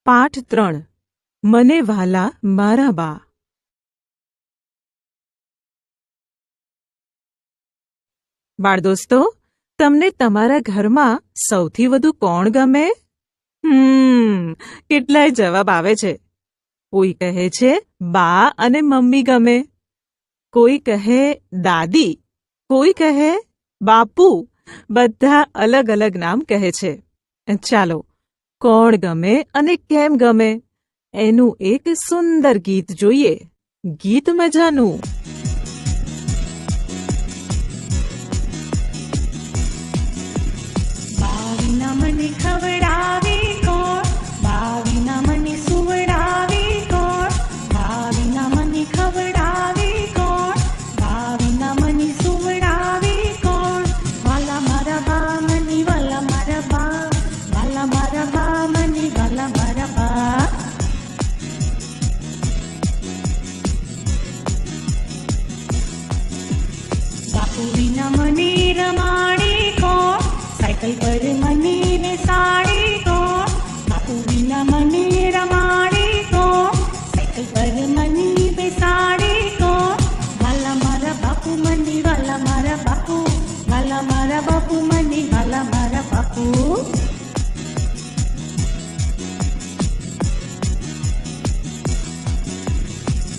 પાઠ 3 મને વહાલા મારા બા. બાળદોસ્તો, તમને તમારા ઘરમાં સૌથી વધુ કોણ ગમે? કેટલાય જવાબ આવે છે. કોઈ કહે છે બા અને મમ્મી ગમે, કોઈ કહે દાદી, કોઈ કહે બાપુ. બધા અલગ અલગ નામ કહે છે. ચાલો, કોણ ગમે અને કેમ ગમે એનું એક સુંદર ગીત જોઈએ. ગીત મજાનું. બાવીના મને ખવડાવે કોણ, બાવીના મને સુવડાવે કોણ, બાવીના મને ખવડાવે કોણ, બાવીના મને સુવડાવે કોણ. વાલા મારા બા મને, વાલા મારા બા, વાલા મારા બા મને, વાલા મારા બા. બાપુ વિના મને રમાડે કોણ, સાયકલ પર મને બેસાડે કોણ. બાપુ વિના મને રમાડે કોણ, સાયકલ પર મને બેસાડે કોણ. વાલા મારા બાપુ મને, વાલા મારા બાપુ, વાલા મારા બાપુ મને, વાલા મારા બાપુ.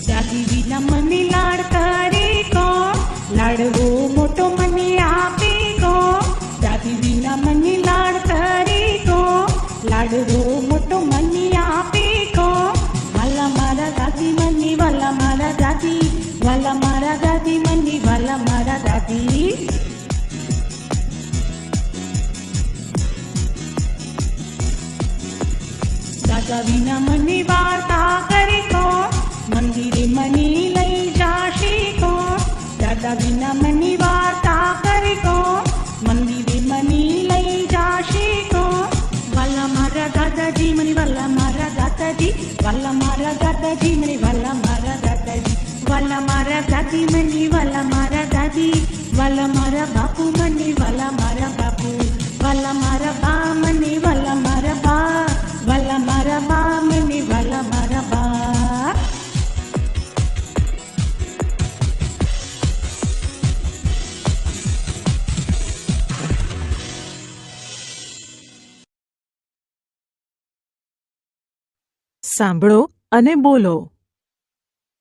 દાદી વિના મને લાડ કરે કોણ, લાડવો મોટો મને આપે કોણ. દાદી વિના મને લાડ કરે કોણ, લાડવો મોટો મને આપે કોણ. વાલા મારા દાદી મને, વાલા મારા દાદી, વાલા મારા દાદી મને, વાલા મારા દાદી. દાદા વિના મને વાર્તા કરે કોણ, મંદિરે મને લઈ જાશે કોણ. દાદા વિના મને વાર્તા કરે કોણ, મંદિરે મને લઈ જાશે કોણ. વાલા મારા દાદાજી મને, વાલા મારા દાદાજી, વાલા મારા દાદાજી મને, વાલા મારા દાદાજી. વાલા મારા દાદી મને, વાલા મારા દાદી, વાલા મારા બાપુ મને, વાલા મારા બાપુ. વાલા મારા બા મને, વાલા મારા બા, વાલા મારા બા મને, વાલા મારા બા. સાંભળો અને બોલો.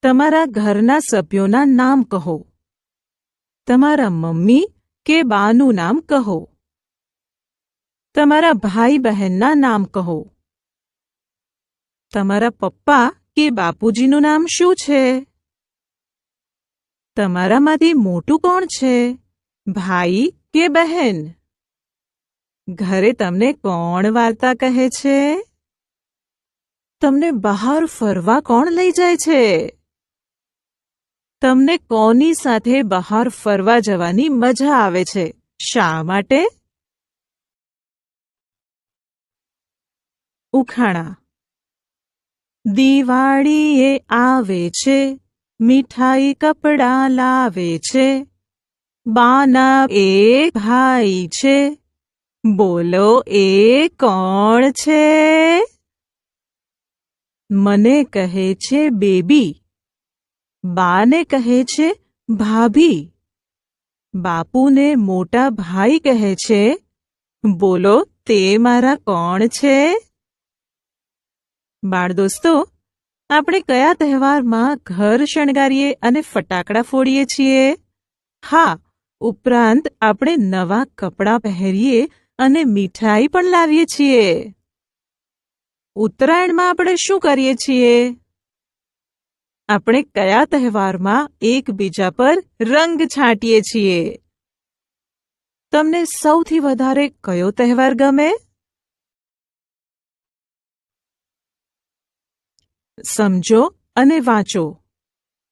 તમારા ઘરના સભ્યોના નામ કહો. તમારા મમ્મી કે બાનું નામ કહો. તમારા ભાઈ બહેનના નામ કહો. તમારા પપ્પા કે બાપુજીનું નામ શું છે? તમારામાંથી મોટું કોણ છે, ભાઈ કે બહેન? ઘરે તમને કોણ વાર્તા કહે છે? તમને બહાર ફરવા કોણ લઈ જાય છે? તમને કોની સાથે બહાર ફરવા જવાની મજા આવે છે? શા માટે? ઉખાણા. દિવાળીએ આવે છે, મીઠાઈ કપડાં લાવે છે, બાના એક ભાઈ છે, બોલો એ કોણ છે? મને કહે છે બેબી, બાને કહે છે ભાભી, બાપુને મોટા ભાઈ કહે છે. બોલો તે મારા કોણ છે? બાળદોસ્તો, આપણે કયા તહેવારમાં ઘર શણગારીએ અને ફટાકડા ફોડીએ છીએ? હા, ઉપરાંત આપણે નવા કપડાં પહેરીએ અને મીઠાઈ પણ લાવીએ છીએ. ઉત્તરાયણમાં આપણે શું કરીએ છીએ? આપણે કયા તહેવારમાં એકબીજા પર રંગ છાંટીએ છીએ? તમને સૌથી વધારે કયો તહેવાર ગમે? સમજો અને વાંચો.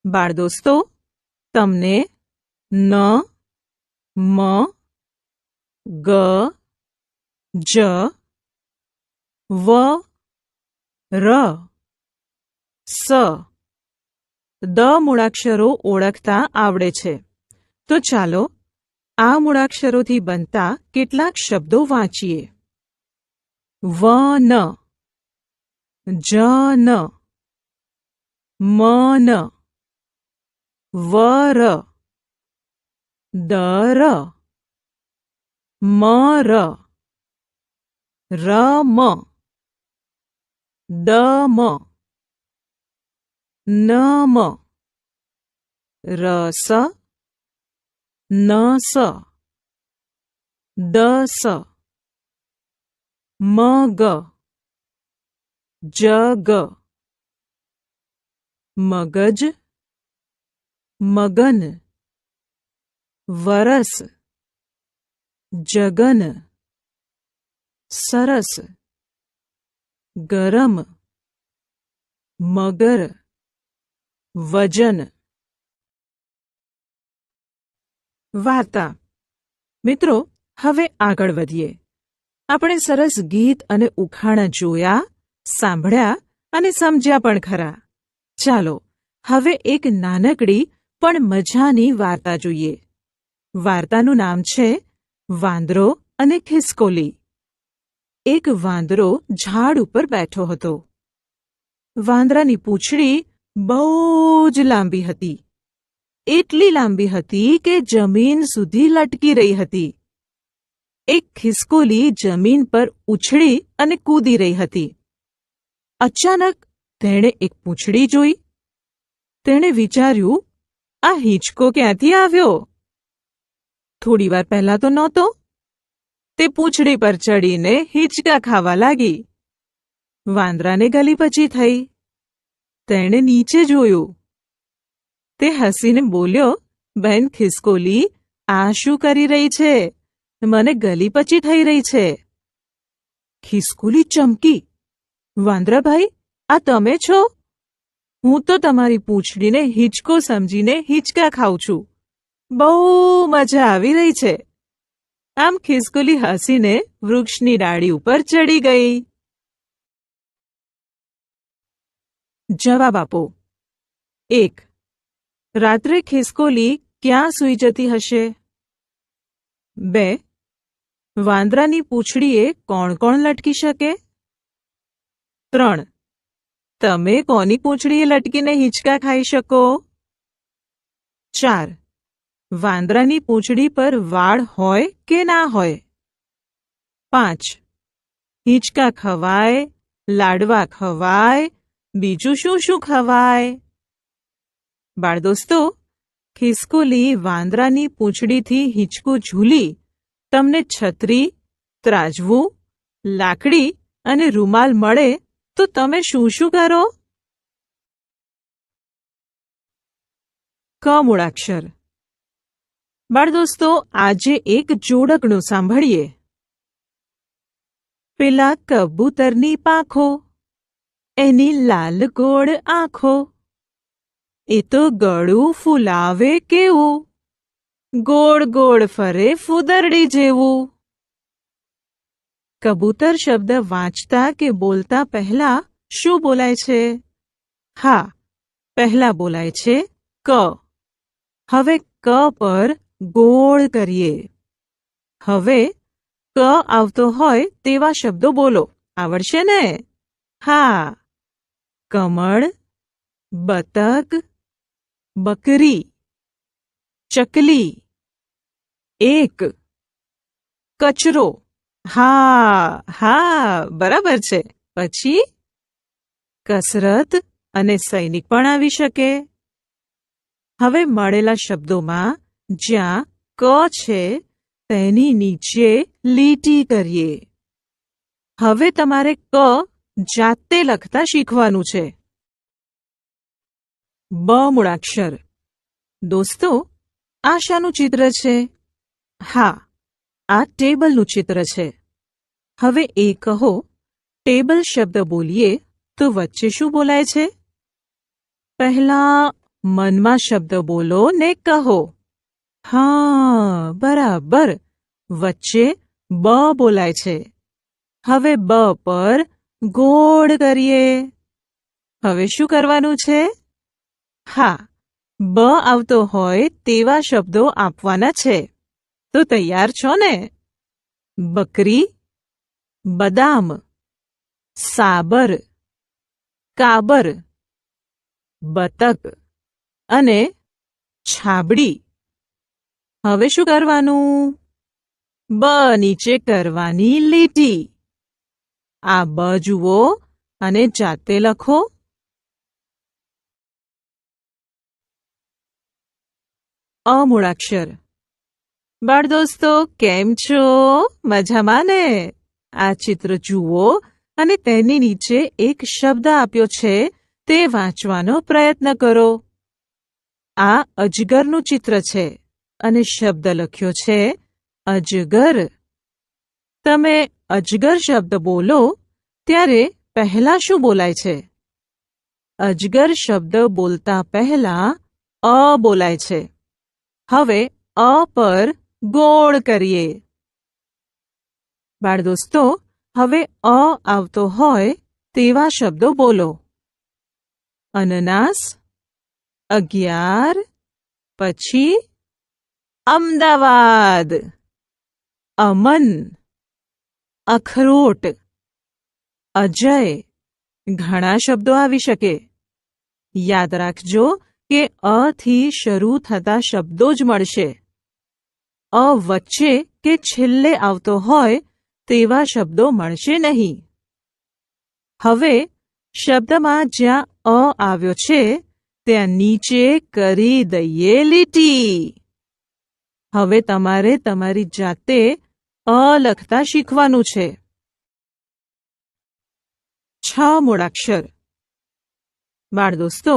બાળદોસ્તો, તમને ન, મ, ગ, જ, વ, ર, સ, દ મૂળાક્ષરો ઓળખતા આવડે છે. તો ચાલો આ મૂળાક્ષરોથી બનતા કેટલાક શબ્દો વાંચીએ. વન, જન મન વર દર મર રમ દમ નમ રસ નસ દસ મગ જગ મગજ મગન વરસ જગન સરસ ગરમ મગર વજન. વાર્તા. મિત્રો, હવે આગળ વધીએ. આપણે સરસ ગીત અને ઉખાણા જોયા, સાંભળ્યા અને સમજ્યા પણ ખરા. ચાલો હવે એક નાનકડી પણ મજાની વાર્તા જોઈએ. વાર્તાનું નામ છે વાંદરો અને ખિસકોલી. એક વાંદરો ઝાડ ઉપર બેઠો હતો. વાંદરાની પૂંછડી બહુ જ લાંબી હતી. એટલી લાંબી હતી કે જમીન સુધી લટકી રહી હતી. એક ખિસકોલી જમીન પર ઉછળી અને કૂદી રહી હતી. અચાનક તેણે એક પૂંછડી જોઈ. તેણે વિચાર્યું, આ હિંચકો ક્યાંથી આવ્યો? થોડીવાર પહેલા તો નહોતો. તે પૂંછડી પર ચડીને હિંચકા ખાવા લાગી. વાંદરાને ગલીપચી થઈ. તેણે નીચે જોયું. તે હસીને બોલ્યો, બહેન ખિસકોલી, આ શું કરી રહી છે? મને ગલીપચી થઈ રહી છે. ખિસકોલી ચમકી. વાંદરાભાઈ, આ તમે છો? હું તો તમારી પૂંછડીને હિંચકો સમજીને હિંચકા ખાઉં છું. બહુ મજા આવી રહી છે. આમ ખિસકોલી હસીને વૃક્ષની ડાળી ઉપર ચડી ગઈ. જવાબ આપો. 1. રાત્રે ખિસકોલી ક્યાં સૂઈ જતી હશે? 2. વાંદરાની પૂંછડીએ કોણ કોણ લટકી શકે? 3. તમે કોની પૂંછડીએ લટકીને હિંચકા ખાઈ શકો? 4. વાંદરાની પૂંછડી પર વાળ હોય કે ના હોય? 5. હિંચકા ખવાય, લાડવા ખવાય, બીજું શું શું ખવાય? બાળદોસ્તો, ખિસકોલી વાંદરાની પૂંછડીથી હિંચકું ઝૂલી તમને છત્રી, ત્રાજવું, લાકડી અને રૂમાલ મળે તો તમે શું શું કરો? ક મૂળાક્ષર. બાળદોસ્તો, આજે એક જોડકણું સાંભળીએ. પેલા કબૂતરની પાંખો, એની લાલ ગોળ આંખો, એ તો ગળું ફૂલાવે કેવું, ગોળ ગોળ ફરે ફૂદરડી જેવું. કબૂતર શબ્દ વાંચતા કે બોલતા પહેલા શું બોલાય છે? હા, પહેલા બોલાય છે ક. હવે ક પર ગોળ કરીએ. હવે ક આવતો હોય તેવા શબ્દો બોલો. આવડશે ને? હા. કમળ, બતક, બકરી, ચકલી, એક, કચરો. હા હા, બરાબર છે. પછી કસરત અને સૈનિક પણ આવી શકે. હવે મળેલા શબ્દોમાં જ્યાં ક છે તેની નીચે લીટી કરીએ. હવે તમારે ક જાતે લખતા શીખવાનું છે. બ મૂળાક્ષર. દોસ્તો, આ શાનું ચિત્ર છે? હા, આ ટેબલનું ચિત્ર છે. હવે એ કહો, ટેબલ શબ્દ બોલીએ તો વચ્ચે શું બોલાય છે? પહેલા મનમાં શબ્દ બોલો ને કહો. હા, બરાબર. વચ્ચે બ બોલાય છે. હવે બ પર ગોળ કરીએ. હવે શું કરવાનું છે? હા, બ આવતો હોય તેવા શબ્દો આપવાના છે. તો તૈયાર છો ને? બકરી, બદામ, સાબર, કાબર, બતક અને છાબડી. હવે શું કરવાનું? બ નીચે કરવાની લીટી. આ બ જુઓ અને જાતે લખો. અમૂળાક્ષર. બાળ દોસ્તો, કેમ છો? મજામાં ને? આ ચિત્ર જુઓ અને તેની નીચે એક શબ્દ આપ્યો છે, તે વાંચવાનો પ્રયત્ન કરો. આ અજગરનું ચિત્ર છે અને શબ્દ લખ્યો છે અજગર. તમે અજગર શબ્દ બોલો ત્યારે પહેલા શું બોલાય છે? અજગર શબ્દ બોલતા પહેલા અ બોલાય છે. હવે અ પર ગોળ કરીએ. બાળ દોસ્તો, હવે અ આવતો હોય તેવા શબ્દો બોલો. અનનાસ, 11, પછી અમદાવાદ, અમન, અખરોટ, અજય. ઘણા શબ્દો આવી શકે. યાદ રાખજો કે અ થી શરૂ થતા શબ્દો જ મળશે. અ વચ્ચે કે છેલ્લે આવતો હોય તેવા શબ્દો મળશે નહીં. હવે શબ્દમાં જ્યાં અ આવ્યો છે ત્યાં નીચે કરી દઈએ લીટી. હવે તમારે તમારી જાતે અ લખતા શીખવાનું છે. 6 મૂળાક્ષર. બાળ દોસ્તો,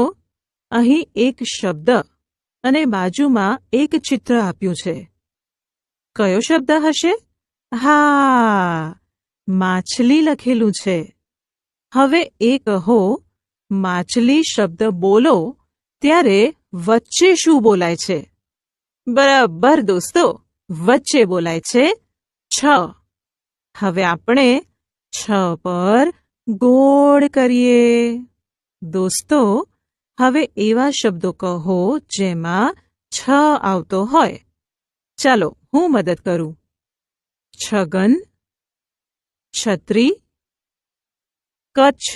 અહીં એક શબ્દ અને બાજુમાં એક ચિત્ર આપ્યું છે. કયો શબ્દ હશે? હા, માછલી લખેલું છે. હવે એ કહો, માછલી શબ્દ બોલો ત્યારે વચ્ચે શું બોલાય છે? બરાબર દોસ્તો, વચ્ચે બોલાય છે છ. હવે આપણે છ પર ગોળ કરીએ. દોસ્તો, હવે એવા શબ્દો કહો જેમાં છ આવતો હોય. ચાલો હું મદદ કરું. છગન, છત્રી, કચ્છ,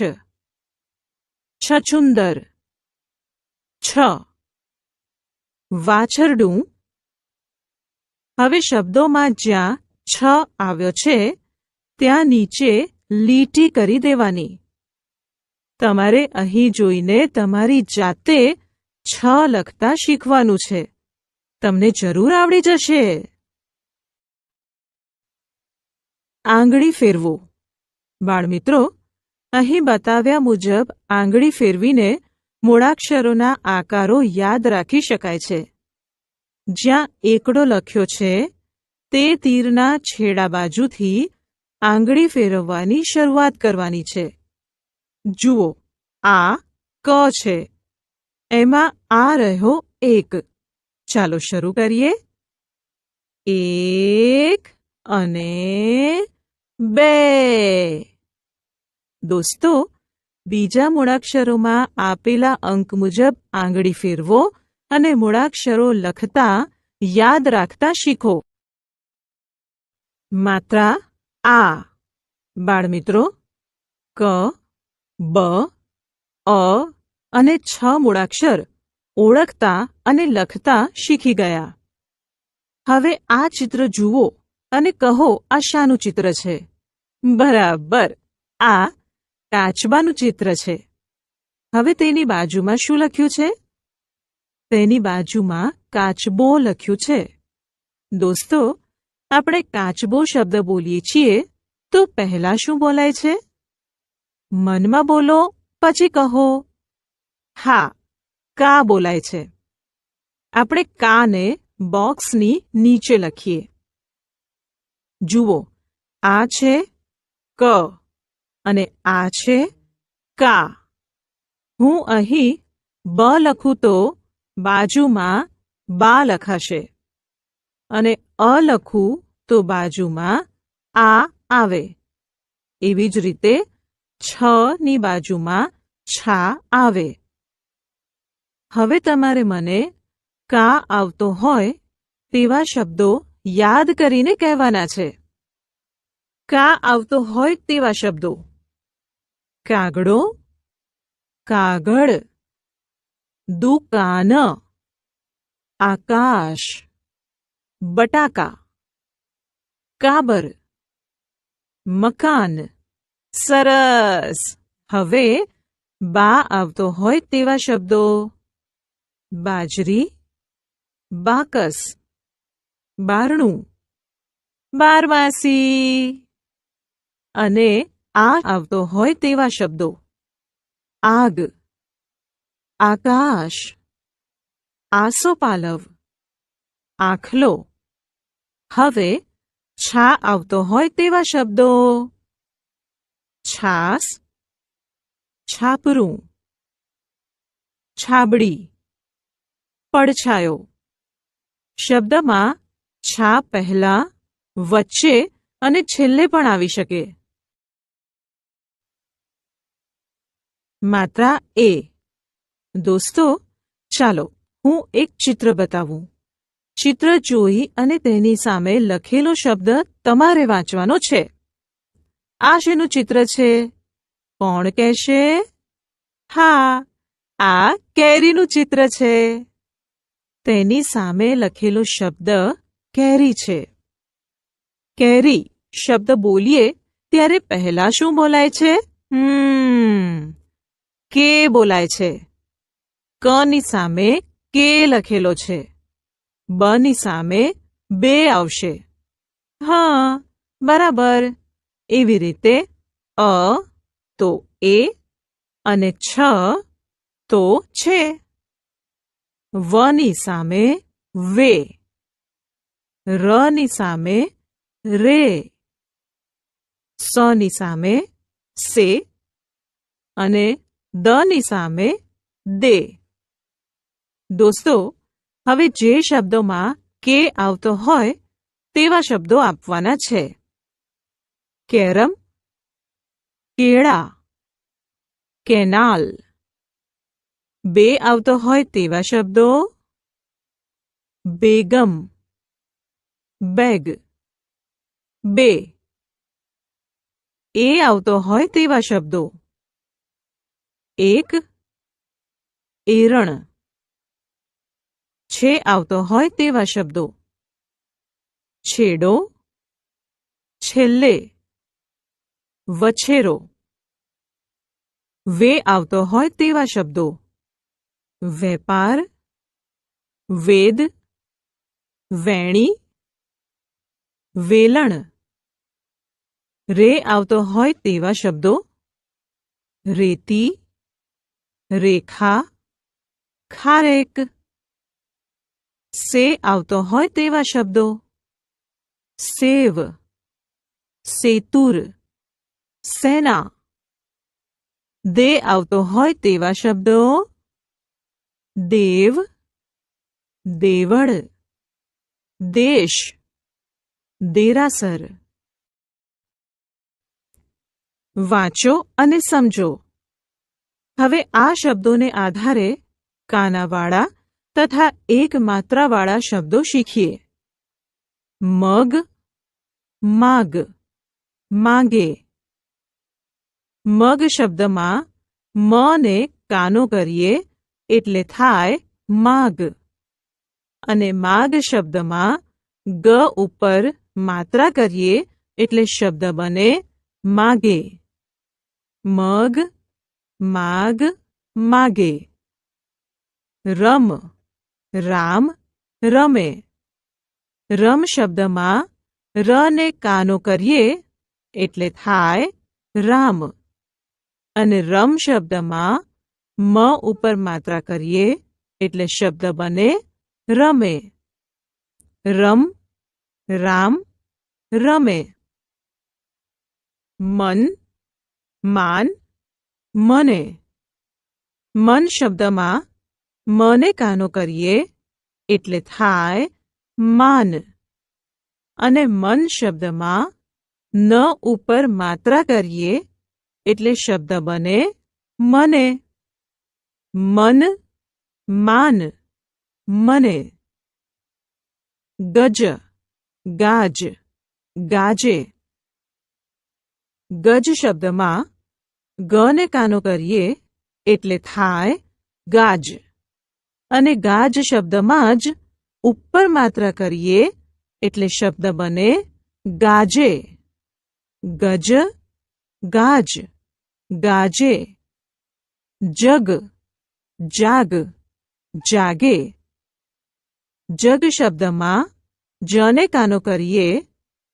છછુંદર, છ, વાછરડું. હવે શબ્દોમાં જ્યાં છ આવ્યો છે ત્યાં નીચે લીટી કરી દેવાની. તમારે અહીં જોઈને તમારી જાતે છ લખતા શીખવાનું છે. તમને જરૂર આવડી જશે. આંગળી ફેરવો. બાળમિત્રો, અહીં બતાવ્યા મુજબ આંગળી ફેરવીને મૂળાક્ષરોના આકારો યાદ રાખી શકાય છે. જ્યાં એકડો લખ્યો છે તે તીરના છેડા બાજુથી આંગળી ફેરવવાની શરૂઆત કરવાની છે. જુઓ, આ ક છે. એમાં આ રહ્યો એક. ચાલો શરૂ કરીએ. 1 અને 2. દોસ્તો, બીજા મૂળાક્ષરોમાં આપેલા અંક મુજબ આંગળી ફેરવો અને મૂળાક્ષરો લખતા યાદ રાખતા શીખો. માત્રા આ. બાળમિત્રો, ક, બ, અ અને 6 મૂળાક્ષર ઓળખતા અને લખતા શીખી ગયા. હવે આ ચિત્ર જુઓ અને કહો આ શાનું ચિત્ર છે? બરાબર, આ કાચબાનું ચિત્ર છે. હવે તેની બાજુમાં શું લખ્યું છે? તેની બાજુમાં કાચબો લખ્યું છે. દોસ્તો, આપણે કાચબો શબ્દ બોલીએ છીએ તો પહેલા શું બોલાય છે? મનમાં બોલો, પછી કહો. હા, કા બોલાય છે. આપણે કાને બોક્સની નીચે લખીએ. જુઓ, આ છે ક અને આ છે કા. હું અહીં બ લખું તો બાજુમાં બા લખાશે અને અ લખું તો બાજુમાં આ આવે. એવી જ રીતે 6 ની બાજુમાં છા આવે. હવે તમારે મને કા આવતો હોય તેવા શબ્દો યાદ કરીને કહેવાના છે. કા આવતો હોય તેવા શબ્દો: કાગડો, કાગળ, દુકાન, આકાશ, બટાકા, કાબર, મકાન. સરસ. હવે બા આવતો હોય તેવા શબ્દો: બાજરી, બાકસ, બારણું, બારમાસી. અને આ આવતો હોય તેવા શબ્દો: આગ, આકાશ, આસોપાલવ, આખલો. હવે છા આવતો હોય તેવા શબ્દો: છાસ, છાપરું, છાબડી, પડછાયો. શબ્દમાં છા પહેલા, વચ્ચે અને છેલ્લે પણ આવી શકે. માત્રા એ. દોસ્તો, ચાલો હું એક ચિત્ર બતાવું. ચિત્ર જોઈ અને તેની સામે લખેલો શબ્દ તમારે વાંચવાનો છે. આ શેનું ચિત્ર છે? કોણ કહેશે? હા, આ કેરીનું ચિત્ર છે. તેની સામે લખેલો શબ્દ કેરી છે. કેરી શબ્દ બોલીએ ત્યારે પહેલા શું બોલાય છે? કે બોલાય છે. ક ની સામે કે લખેલો છે. બ ની સામે બે આવશે. હા, બરાબર. એવી રીતે અ તો એ અને છ તો છે. વ ની સામે વે, ર ની સામે રે, સ ની સામે સે અને દ ની સામે દે. દોસ્તો, હવે જે શબ્દોમાં કે આવતો હોય તેવા શબ્દો આપવાના છે. કેરમ, કેળા, કેનાલ. બે આવતો હોય તેવા શબ્દો: બેગમ, બેગ, બે. એ આવતો હોય તેવા શબ્દો: એક, એરણ. છે આવતો હોય તેવા શબ્દો: છેડો, છેલ્લે, વછેરો. વે આવતો હોય તેવા શબ્દો: વેપાર, વેદ, વેણી, વેલણ. રે આવતો હોય તેવા શબ્દો: રેતી, રેખા, ખારેક. સે આવતો હોય તેવા શબ્દો: સેવ, સેતુર, સેના. દે આવતો હોય તેવા શબ્દો: દેવ, દેવળ, દેશ, દેરાસર. વાંચો અને સમજો. હવે આ શબ્દોને આધારે કાનાવાળા તથા એક માત્રાવાળા શબ્દો શીખીએ. મગ, માગ, માગે. મગ શબ્દમાં મ ને કાનો કરીએ એટલે થાય માગ. અને માગ શબ્દમાં ગ ઉપર માત્રા કરીએ એટલે શબ્દ બને માગે. મગ, માગ, માગે. રમ, રામ, રમે. રમ શબ્દમાં ર ને કાનો કરીએ એટલે થાય રામ. અને રમ શબ્દમાં મ ઉપર માત્રા કરીએ એટલે શબ્દ બને રમે. રમ, રામ, રમે. મન, માન, મને. મન શબ્દમાં મને કાનો કરીએ એટલે થાય માન. અને મન શબ્દમાં ન ઉપર માત્રા કરીએ એટલે શબ્દ બને મને. મન, માન, મને. ગજ, ગાજ, ગાજે. ગજ શબ્દમાં ગ ને કાનો કરીએ એટલે થાય ગાજ. અને ગાજ શબ્દમાં જ ઉપર માત્રા કરીએ એટલે શબ્દ બને ગાજે. ગજ, ગાજ, ગાજે. જગ, જાગ, જાગે. જગ શબ્દમાં જને કાનો કરીએ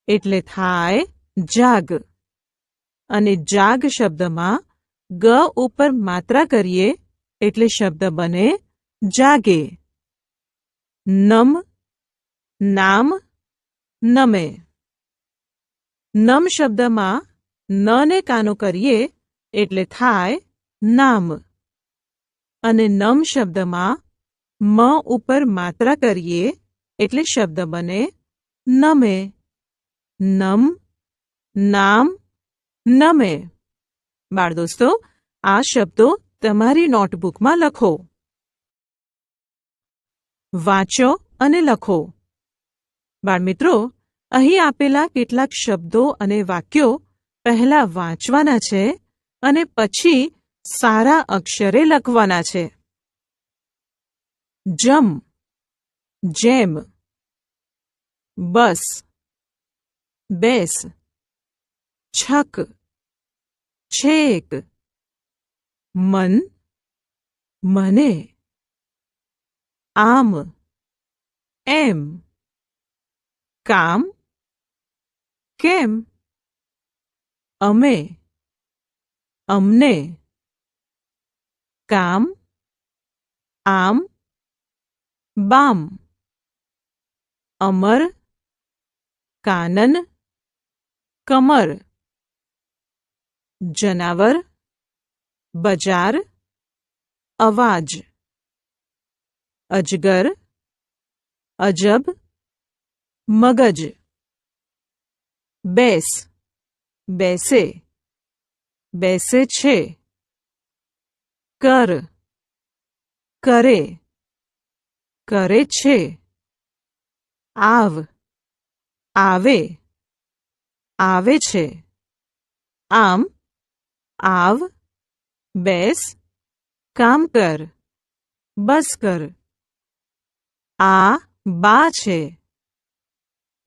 એટલે થાય જાગ. અને જાગ શબ્દમાં ગ ઉપર માત્રા કરીએ એટલે શબ્દ બને જાગે. નમ, નામ, નમે. નમ શબ્દમાં ન ને કાનો કરીએ એટલે થાય નામ. અને નમ શબ્દમાં મ ઉપર માત્રા કરીએ એટલે શબ્દ બને નમે. નમ, નામ, નમે. બાળ દોસ્તો, આ શબ્દો તમારી નોટબુકમાં લખો. વાંચો અને લખો. બાળમિત્રો, અહીં આપેલા કેટલાક શબ્દો અને વાક્યો પહેલા વાંચવાના છે અને પછી સારા અક્ષરે લખવાના છે. જમ, જેમ. બસ, બેસ. છક, છેક. મન, મને. આમ, એમ. કામ, કેમ. અમે, અમને. કામ, આમ, બામ. અમર, કાનન, કમર. જનાવર, બજાર, અવાજ. અજગર, અજબ, મગજ. બેસ, બેસે, બેસે છે. કર, કરે, કરે છે. આવ, આવે, આવે છે. આમ, આવ, બેસ, કામ કર, બસ કર. આ બા છે.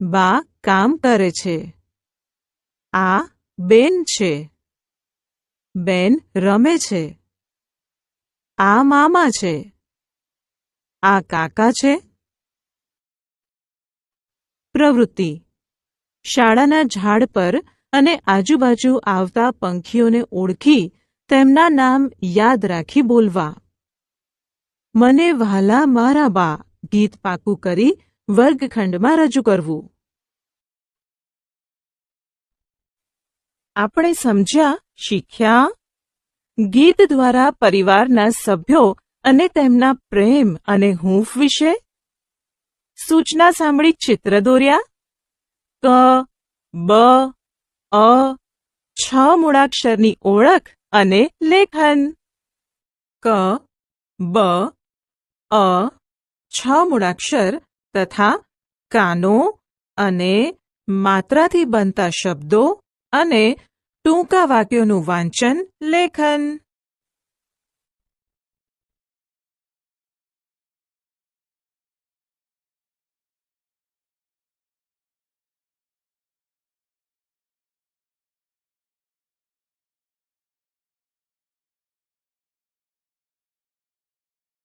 બા કામ કરે છે. આ બેન છે. બેન રમે છે. આ મામા છે. આ કાકા છે. પ્રવૃત્તિ. શાળાના ઝાડ પર અને આજુબાજુ આવતા પંખીઓને ઓળખી તેમના નામ યાદ રાખી બોલવા. મને વહાલા મારા બા ગીત પાકું કરી વર્ગખંડમાં રજૂ કરવું. આપણે સમજ્યા, શીખ્યા. ગીત દ્વારા પરિવારના સભ્યો અને તેમના પ્રેમ અને હૂંફ વિશે. સૂચના સાંભળી ચિત્ર દોર્યા. ક, બ, અ, છ મૂળાક્ષરની ઓળખ અને લેખન. ક, બ, અ, છ મૂળાક્ષર તથા કાનો અને માત્રાથી બનતા શબ્દો અને ટૂંકા વાક્યોનું વાંચન, લેખન.